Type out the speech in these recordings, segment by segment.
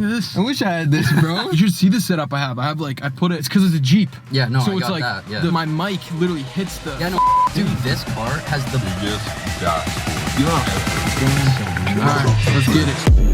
Look at this. I wish I had this, bro. You should see the setup I have. I put it. It's because it's a Jeep. Yeah, no, so I it's got like that. Yeah. my mic literally hits the. Yeah, no, dude, this car has the biggest gas. You don't have All right, let's get it.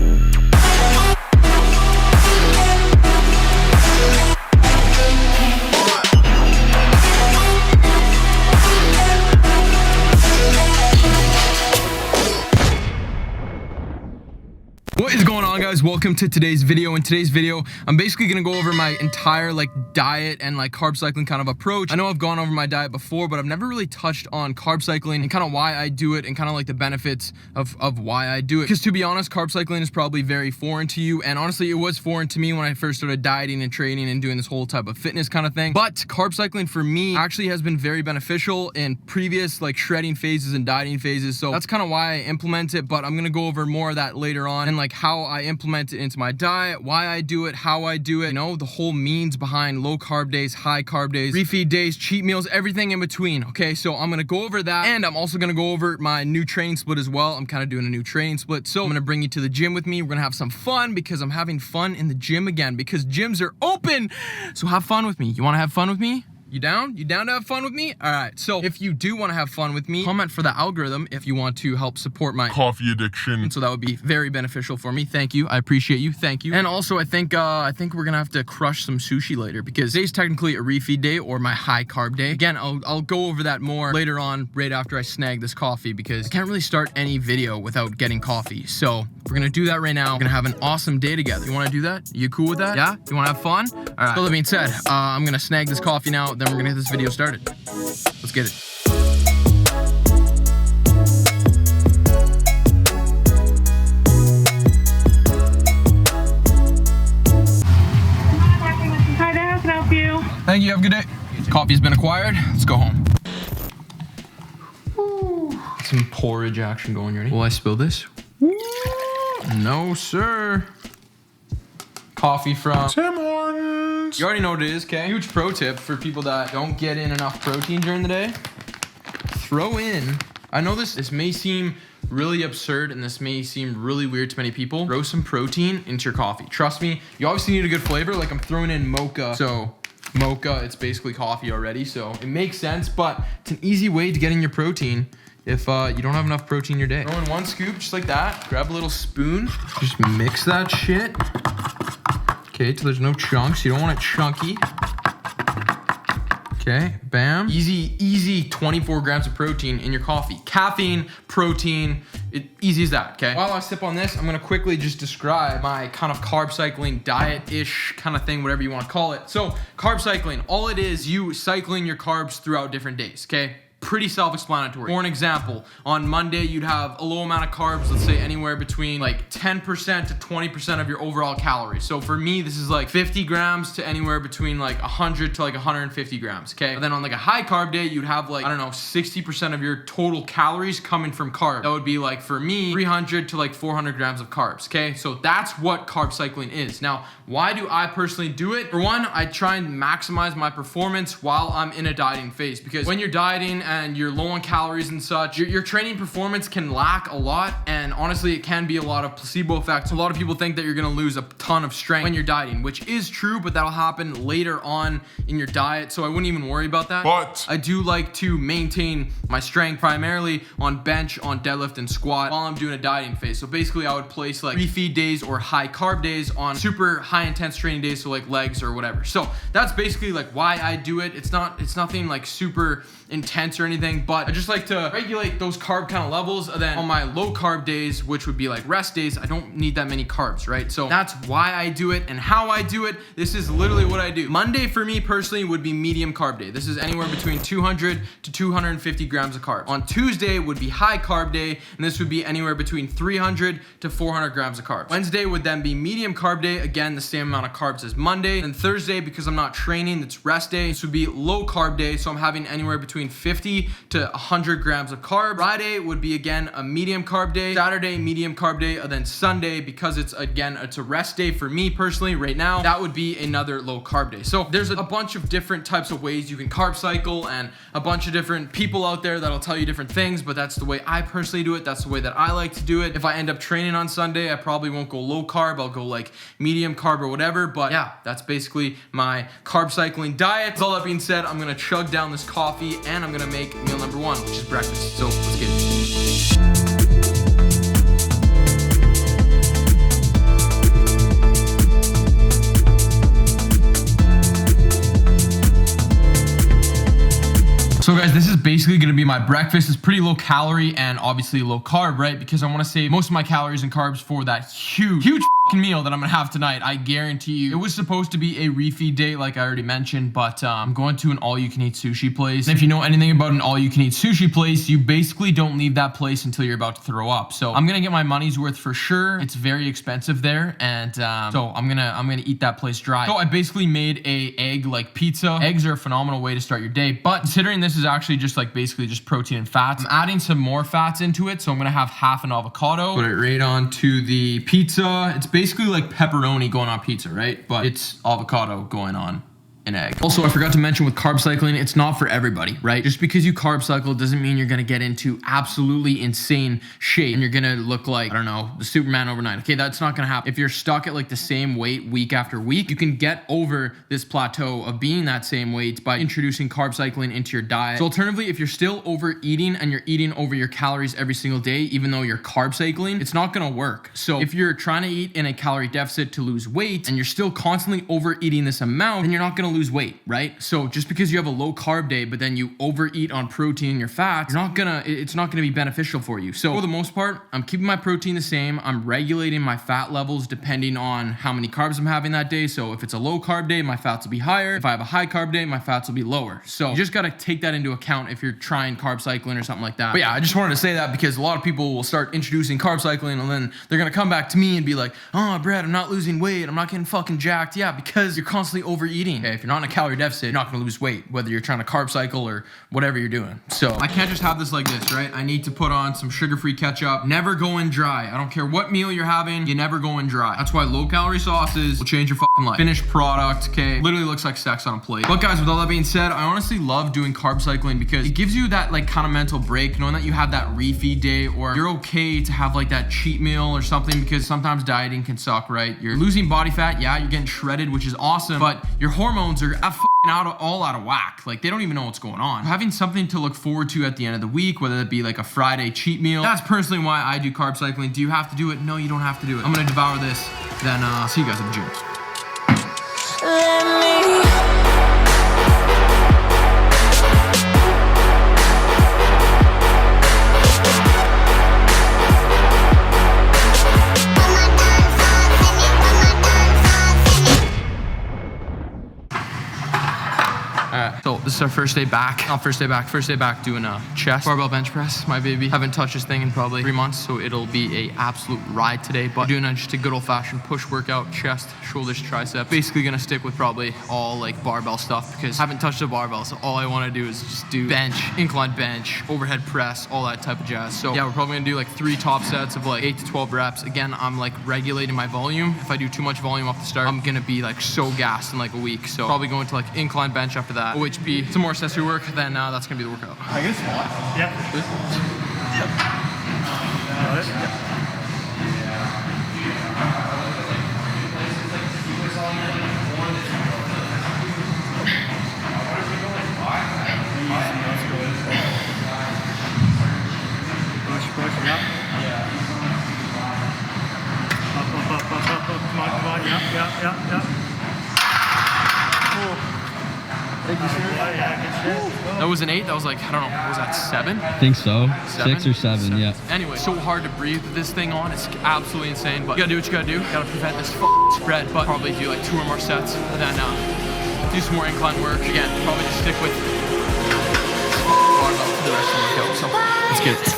What is going on, guys? Welcome to today's video. In today's video, I'm basically gonna go over my entire diet and carb cycling kind of approach. I know I've gone over my diet before, but I've never really touched on carb cycling and kind of why I do it and kind of the benefits of why I do it. Because to be honest, carb cycling is probably very foreign to you, and honestly, it was foreign to me when I first started dieting and training and doing this whole type of fitness kind of thing. But carb cycling for me actually has been very beneficial in previous shredding phases and dieting phases. So that's kind of why I implement it, but I'm gonna go over more of that later on and how I implement it into my diet, why I do it, how I do it, you know, the whole means behind low carb days, high carb days, refeed days, cheat meals, everything in between. Okay, so I'm gonna go over that, and I'm also gonna go over my new training split as well. I'm kind of doing a new training split, so I'm gonna bring you to the gym with me. We're gonna have some fun because I'm having fun in the gym again because gyms are open. So have fun with me. You wanna have fun with me? You down? You down to have fun with me? All right, so if you do want to have fun with me, comment for the algorithm if you want to help support my coffee addiction. So that would be very beneficial for me. Thank you. I appreciate you. Thank you. And also, I think we're gonna have to crush some sushi later because today's technically a refeed day or my high carb day. Again, I'll go over that more later on, right after I snag this coffee, because I can't really start any video without getting coffee. So we're gonna do that right now. We're gonna have an awesome day together. You wanna do that? You cool with that? Yeah? You wanna have fun? All right. So that being said, I'm gonna snag this coffee now, then we're gonna get this video started. Let's get it. Hi there, how can I help you? Thank you, have a good day. Coffee's been acquired, let's go home. Woo. Some porridge action going, you ready? Will I spill this? No, sir. Coffee from Tim Hortons. You already know what it is, okay? Huge pro tip for people that don't get in enough protein during the day. Throw in, I know this may seem really absurd and this may seem really weird to many people. Throw some protein into your coffee. Trust me, you obviously need a good flavor. I'm throwing in mocha. So mocha, it's basically coffee already. So it makes sense, but it's an easy way to get in your protein if you don't have enough protein in your day. Throw in one scoop, just like that. Grab a little spoon, just mix that shit. Okay, so there's no chunks. You don't want it chunky. Okay, bam. Easy 24 grams of protein in your coffee. Caffeine, protein, easy as that, okay? While I sip on this, I'm gonna quickly just describe my kind of carb cycling diet-ish kind of thing, whatever you wanna call it. So carb cycling, all it is, you cycling your carbs throughout different days, okay? Pretty self-explanatory. For an example, on Monday, you'd have a low amount of carbs, let's say anywhere between 10% to 20% of your overall calories. So for me, this is 50 grams to anywhere between 100 to 150 grams, okay? But then on a high carb day, you'd have 60% of your total calories coming from carbs. That would be for me, 300 to 400 grams of carbs, okay? So that's what carb cycling is. Now, why do I personally do it? For one, I try and maximize my performance while I'm in a dieting phase, because when you're dieting and you're low on calories and such, your training performance can lack a lot, and honestly, it can be a lot of placebo effects. A lot of people think that you're gonna lose a ton of strength when you're dieting, which is true, but that'll happen later on in your diet, so I wouldn't even worry about that. But I do like to maintain my strength primarily on bench, on deadlift, and squat while I'm doing a dieting phase. So basically, I would place refeed days or high carb days on super high intense training days, so legs or whatever. So that's basically why I do it. It's nothing super intense or anything, but I just like to regulate those carb kind of levels. And then on my low carb days, which would be rest days, I don't need that many carbs, right? So that's why I do it and how I do it. This is literally what I do. Monday for me personally would be medium carb day. This is anywhere between 200 to 250 grams of carbs. On Tuesday would be high carb day, and this would be anywhere between 300 to 400 grams of carbs. Wednesday would then be medium carb day, again the same amount of carbs as Monday. And Thursday, because I'm not training, it's rest day, this would be low carb day, so I'm having anywhere between 50 50 to 100 grams of carb. Friday would be again a medium carb day. Saturday, medium carb day. And then Sunday, because it's a rest day for me personally right now, that would be another low carb day. So there's a bunch of different types of ways you can carb cycle, and a bunch of different people out there that'll tell you different things, but that's the way I personally do it. That's the way that I like to do it. If I end up training on Sunday, I probably won't go low carb. I'll go like medium carb or whatever. But yeah, that's basically my carb cycling diet. With all that being said, I'm gonna chug down this coffee and I'm gonna make meal number one, which is breakfast. So let's get it. So guys, this is basically gonna be my breakfast. It's pretty low calorie and obviously low carb, right? Because I wanna save most of my calories and carbs for that huge fucking meal that I'm gonna have tonight. I guarantee you. It was supposed to be a refeed day, like I already mentioned, but I'm going to an all-you-can-eat sushi place. And if you know anything about an all-you-can-eat sushi place, you basically don't leave that place until you're about to throw up. So I'm gonna get my money's worth for sure. It's very expensive there, and so I'm gonna eat that place dry. So I basically made a egg like pizza. Eggs are a phenomenal way to start your day, but considering this is actually just like basically just protein and fats, I'm adding some more fats into it. So I'm gonna have half an avocado, put it right onto the pizza. It's basically like pepperoni going on pizza, right? But it's avocado going on an egg. Also, I forgot to mention with carb cycling, it's not for everybody, right? Just because you carb cycle doesn't mean you're gonna get into absolutely insane shape and you're gonna look like, I don't know, the Superman overnight. Okay, that's not gonna happen. If you're stuck at like the same weight week after week, you can get over this plateau of being that same weight by introducing carb cycling into your diet. So alternatively, if you're still overeating and you're eating over your calories every single day, even though you're carb cycling, it's not gonna work. So if you're trying to eat in a calorie deficit to lose weight and you're still constantly overeating this amount, then you're not gonna lose weight, right? So just because you have a low carb day, but then you overeat on protein and your fats, it's not gonna be beneficial for you. So for the most part, I'm keeping my protein the same. I'm regulating my fat levels depending on how many carbs I'm having that day. So if it's a low carb day, my fats will be higher. If I have a high carb day, my fats will be lower. So you just gotta take that into account if you're trying carb cycling or something like that. But yeah, I just wanted to say that because a lot of people will start introducing carb cycling and then they're gonna come back to me and be like, oh, Bret, I'm not losing weight. I'm not getting fucking jacked. Yeah, because you're constantly overeating. Okay, if you're not in a calorie deficit, you're not gonna lose weight, whether you're trying to carb cycle or whatever you're doing. So I can't just have this like this, right? I need to put on some sugar-free ketchup. Never go in dry. I don't care what meal you're having, you never go in dry. That's why low-calorie sauces will change your fucking life. Finished product, okay? Literally looks like sex on a plate. But guys, with all that being said, I honestly love doing carb cycling because it gives you that like kind of mental break, knowing that you have that refeed day, or you're okay to have like that cheat meal or something, because sometimes dieting can suck, right? You're losing body fat, yeah, you're getting shredded, which is awesome, but your hormones are all out of whack. Like they don't even know what's going on. Having something to look forward to at the end of the week, whether it be like a Friday cheat meal, that's personally why I do carb cycling. Do you have to do it? No, you don't have to do it. I'm gonna devour this, then see you guys at the gym. So this is our first day back. Not first day back doing a chest barbell bench press, my baby. Haven't touched this thing in probably 3 months, so it'll be a absolute ride today. But doing just a good old fashioned push workout, chest, shoulders, triceps. Basically gonna stick with probably all like barbell stuff because I haven't touched a barbell, so all I wanna do is just do bench, incline bench, overhead press, all that type of jazz. So yeah, we're probably gonna do like 3 top sets of like 8 to 12 reps. Again, I'm like regulating my volume. If I do too much volume off the start, I'm gonna be like so gassed in like a week. So probably going to like incline bench after that, OHP, some more accessory work, then that's gonna be the workout. I guess what? Yeah. Good? Yep. Got it? Yep. Push, yep. Up. Come on, yep. Cool. Thank you, sir. Yeah, good shit. That was an 8. That was like, I don't know, what was that, 7? I think so. 7? 6 or 7, yeah. Anyway, so hard to breathe with this thing on. It's absolutely insane, but you gotta do what you gotta do. Gotta prevent this fucking spread, but probably do like 2 or more sets, and then do some more incline work. Again, probably just stick with barbell for the rest of the workout. So let's get it.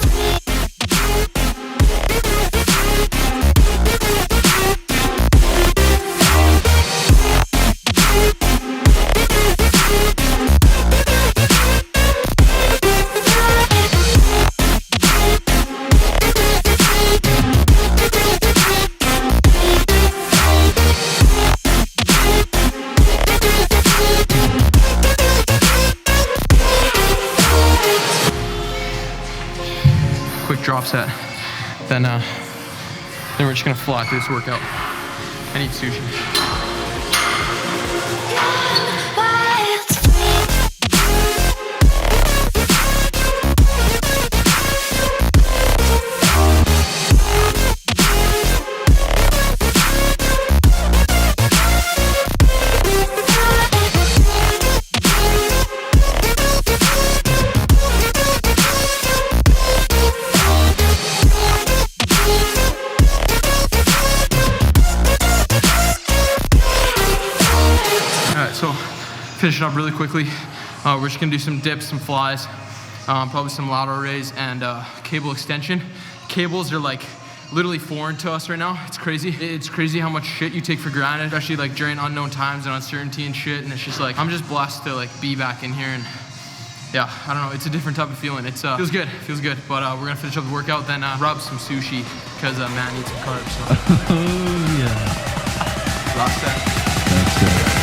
upset, then we're just gonna fly through this workout and eat sushi. So finish it up really quickly. We're just gonna do some dips, some flies, probably some lateral raise and cable extension. Cables are like literally foreign to us right now. It's crazy. It's crazy how much shit you take for granted, especially like during unknown times and uncertainty and shit. And it's just like, I'm just blessed to like be back in here and yeah, I don't know. It's a different type of feeling. It's feels good. But we're gonna finish up the workout, then rub some sushi because Matt needs some carbs. So. Oh yeah. Last set. That's it.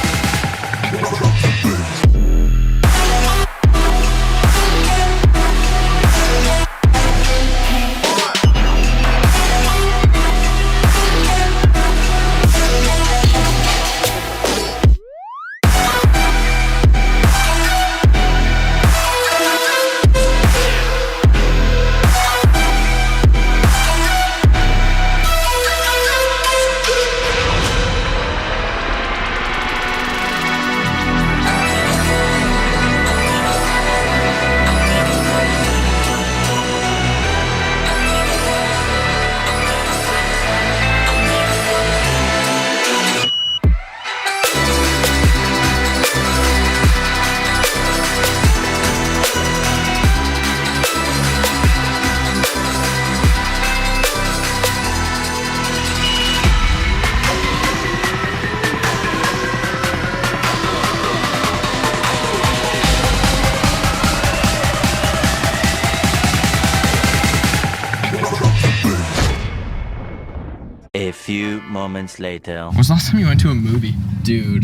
A few moments later. When was the last time you went to a movie? Dude,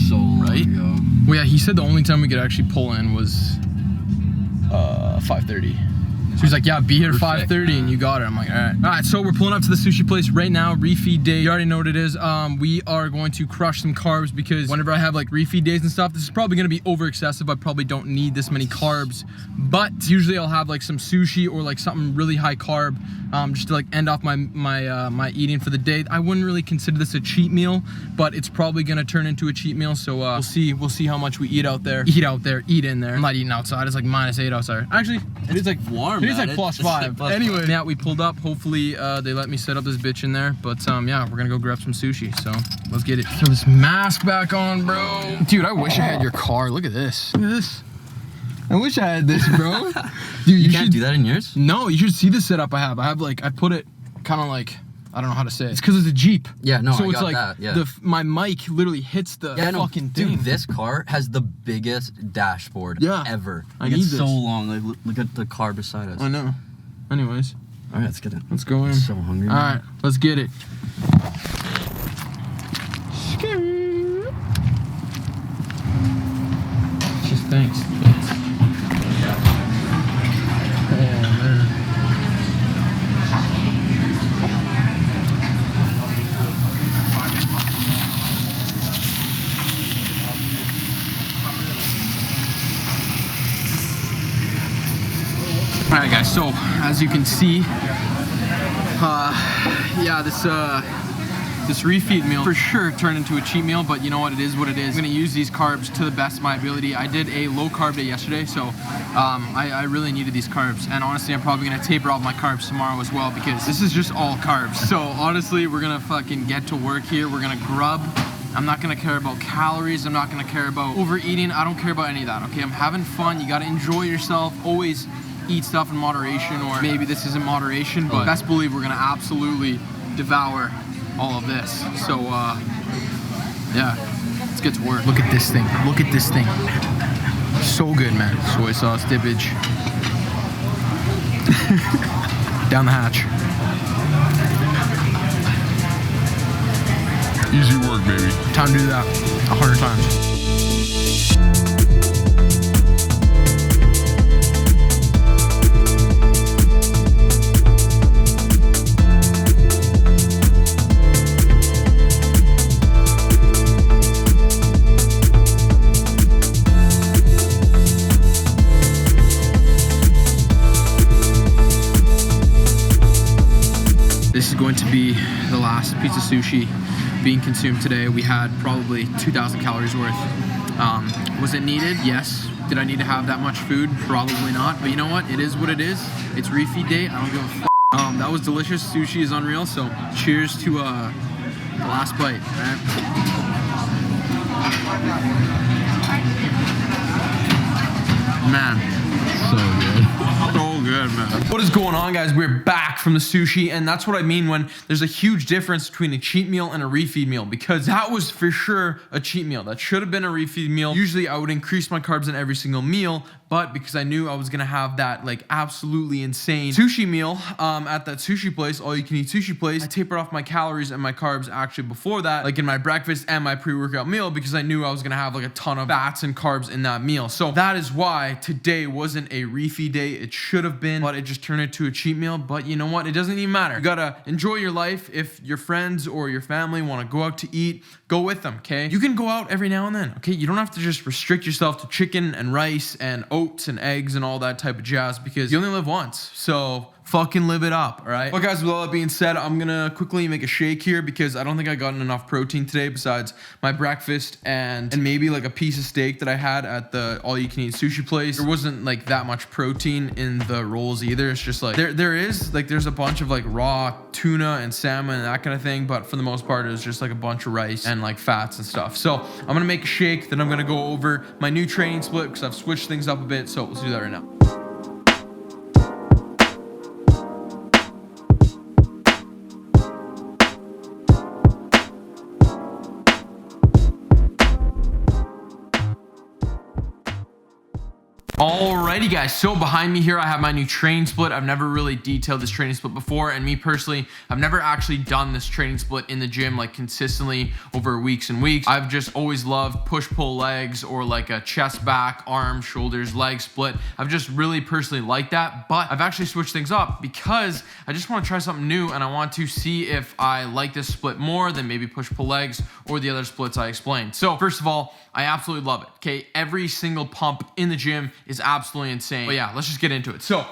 so long Right? ago. Well, yeah, he said the only time we could actually pull in was 5:30. So he's like, yeah, be here 5:30 and you got it. I'm like, all right. All right, so we're pulling up to the sushi place right now, refeed day. You already know what it is. We are going to crush some carbs because whenever I have like refeed days and stuff, this is probably gonna be over excessive. I probably don't need this many carbs, but usually I'll have like some sushi or like something really high carb just to like end off my eating for the day. I wouldn't really consider this a cheat meal, but it's probably gonna turn into a cheat meal. So we'll see how much we eat out there. Eat in there. I'm not eating outside. It's like -8 outside. Actually, it is like warm. It is like man. +5. Like Anyway, yeah, we pulled up. Hopefully, they let me set up this bitch in there. But yeah, we're gonna go grab some sushi. So let's get it. Throw this mask back on, bro. Dude, I wish I had your car. Look at this. Look at this. I wish I had this, bro. Dude, you can't do that in yours? No, you should see the setup I have. I have like, I put it kind of like, I don't know how to say it. It's because it's a Jeep. Yeah, no, so I it's got like that, yeah. my mic literally hits the fucking thing. Dude, this car has the biggest dashboard ever. I need it's this. so long. Like, look at the car beside us. I know. Anyways. All right, let's get it. Let's go in. I'm so hungry. All right, let's get it. Just thanks. Oh man. All right, guys. So as you can see, yeah, this refeed meal for sure turned into a cheat meal, but you know what? It is what it is. I'm gonna use these carbs to the best of my ability. I did a low carb day yesterday, so I really needed these carbs. And honestly, I'm probably gonna taper off my carbs tomorrow as well because this is just all carbs. So honestly, we're gonna fucking get to work here. We're gonna grub. I'm not gonna care about calories. I'm not gonna care about overeating. I don't care about any of that, okay? I'm having fun. You gotta enjoy yourself. Always eat stuff in moderation, or maybe this isn't moderation, but best believe we're gonna absolutely devour all of this. So yeah, let's get to work. Look at this thing. Look at this thing. So good, man. Soy sauce dippage. Down the hatch. Easy work, baby. Time to do that 100 times. last piece of sushi being consumed today. We had probably 2,000 calories worth. Was it needed? Yes. Did I need to have that much food? Probably not. But you know what? It is what it is. It's refeed day. I don't give a f. That was delicious. Sushi is unreal. So cheers to the last bite. Right? Man. So good. So good, man. What is going on, guys? We're back from the sushi, and that's what I mean when there's a huge difference between a cheat meal and a refeed meal, because that was for sure a cheat meal. That should have been a refeed meal. Usually I would increase my carbs in every single meal, but because I knew I was gonna have that like absolutely insane sushi meal at that sushi place, all you can eat sushi place, I tapered off my calories and my carbs actually before that, like in my breakfast and my pre-workout meal, because I knew I was gonna have like a ton of fats and carbs in that meal. So that is why today wasn't a refeed day. It should have been, but it just turned into a cheat meal. But you know what? It doesn't even matter. You gotta enjoy your life. If your friends or your family want to go out to eat, go with them, okay? You can go out every now and then, okay? You don't have to just restrict yourself to chicken and rice and oats and eggs and all that type of jazz, because you only live once. So fucking live it up, all right? Well, guys, with all that being said, I'm gonna quickly make a shake here because I don't think I got enough protein today besides my breakfast and maybe like a piece of steak that I had at the all-you-can-eat sushi place. There wasn't like that much protein in the rolls either. It's just like there's a bunch of like raw tuna and salmon and that kind of thing, but for the most part, it was just like a bunch of rice and like fats and stuff. So I'm gonna make a shake, then I'm gonna go over my new training split because I've switched things up a bit. So let's do that right now. Alrighty, guys, so behind me here I have my new training split. I've never really detailed this training split before, and me personally, I've never actually done this training split in the gym like consistently over weeks and weeks. I've just always loved push-pull legs or like a chest, back, arms, shoulders, leg split. I've just really personally liked that, but I've actually switched things up because I just want to try something new, and I want to see if I like this split more than maybe push-pull legs or the other splits I explained. So first of all, I absolutely love it, okay? Every single pump in the gym is absolutely insane. But yeah, let's just get into it. So,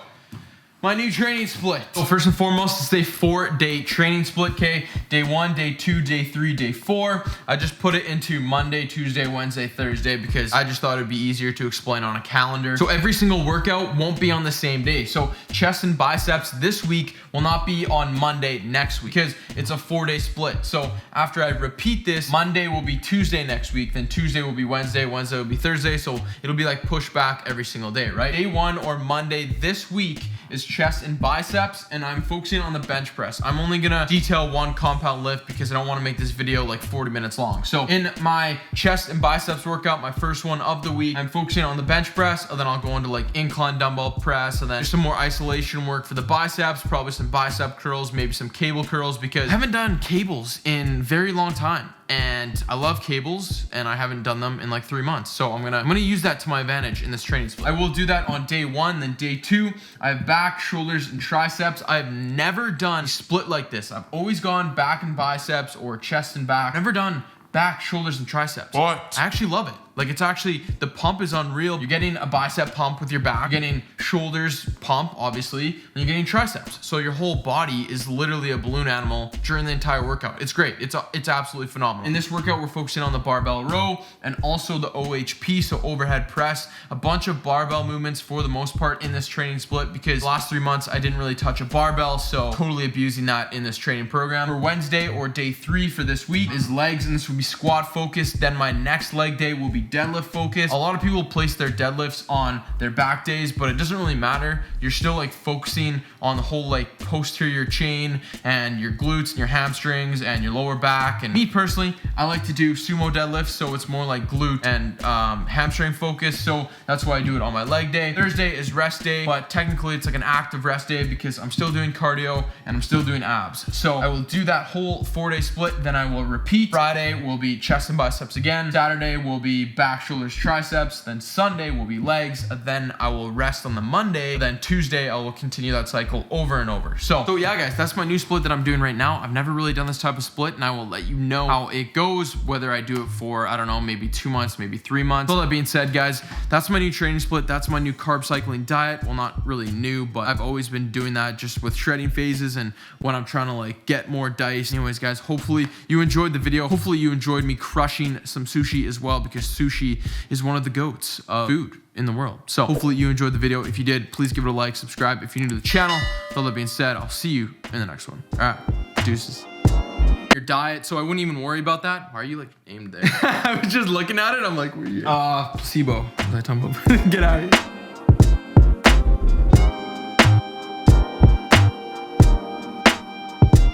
my new training split. So first and foremost, it's a 4-day training split, okay? Day 1, day 2, day 3, day 4. I just put it into Monday, Tuesday, Wednesday, Thursday because I just thought it'd be easier to explain on a calendar. So every single workout won't be on the same day. So chest and biceps this week will not be on Monday next week because it's a 4-day split. So after I repeat this, Monday will be Tuesday next week, then Tuesday will be Wednesday, Wednesday will be Thursday. So it'll be like push back every single day, right? Day 1 or Monday this week is chest and biceps, and I'm focusing on the bench press. I'm only gonna detail one compound lift because I don't want to make this video like 40 minutes long. So in my chest and biceps workout, my first one of the week, I'm focusing on the bench press, and then I'll go into like incline dumbbell press, and then just some more isolation work for the biceps, probably some bicep curls, maybe some cable curls, because I haven't done cables in very long time. And I love cables, and I haven't done them in like 3 months. So I'm gonna use that to my advantage in this training split. I will do that on day 1, then day 2. I have back, shoulders, and triceps. I've never done a split like this. I've always gone back and biceps or chest and back. Never done back, shoulders, and triceps. What? I actually love it. Like, it's actually, the pump is unreal. You're getting a bicep pump with your back, you're getting shoulders pump, obviously, and you're getting triceps. So your whole body is literally a balloon animal during the entire workout. It's great. It's absolutely phenomenal. In this workout, we're focusing on the barbell row and also the OHP, so overhead press. A bunch of barbell movements for the most part in this training split because the last 3 months I didn't really touch a barbell, so totally abusing that in this training program. For Wednesday or day 3 for this week is legs, and this will be squat focused. Then my next leg day will be deadlift focus. A lot of people place their deadlifts on their back days, but it doesn't really matter. You're still like focusing on the whole like posterior chain and your glutes and your hamstrings and your lower back. And me personally, I like to do sumo deadlifts, so it's more like glute and hamstring focus. So that's why I do it on my leg day. Thursday is rest day, but technically it's like an active rest day because I'm still doing cardio and I'm still doing abs. So I will do that whole 4-day split. Then I will repeat. Friday will be chest and biceps again. Saturday will be back, shoulders, triceps. Then Sunday will be legs. Then I will rest on the Monday. Then Tuesday, I will continue that cycle over and over. So yeah, guys, that's my new split that I'm doing right now. I've never really done this type of split, and I will let you know how it goes, whether I do it for, I don't know, maybe 2 months, maybe 3 months. All that being said, guys, that's my new training split. That's my new carb cycling diet. Well, not really new, but I've always been doing that just with shredding phases and when I'm trying to like get more dice. Anyways, guys, hopefully you enjoyed the video. Hopefully you enjoyed me crushing some sushi as well, because sushi is one of the goats of food in the world. So hopefully you enjoyed the video. If you did, please give it a like, subscribe if you're new to the channel. With all that being said, I'll see you in the next one. All right, deuces. Your diet, so I wouldn't even worry about that. Why are you like aimed there? I was just looking at it. I'm like, where are you? Placebo. What was I talking about? Get out of here.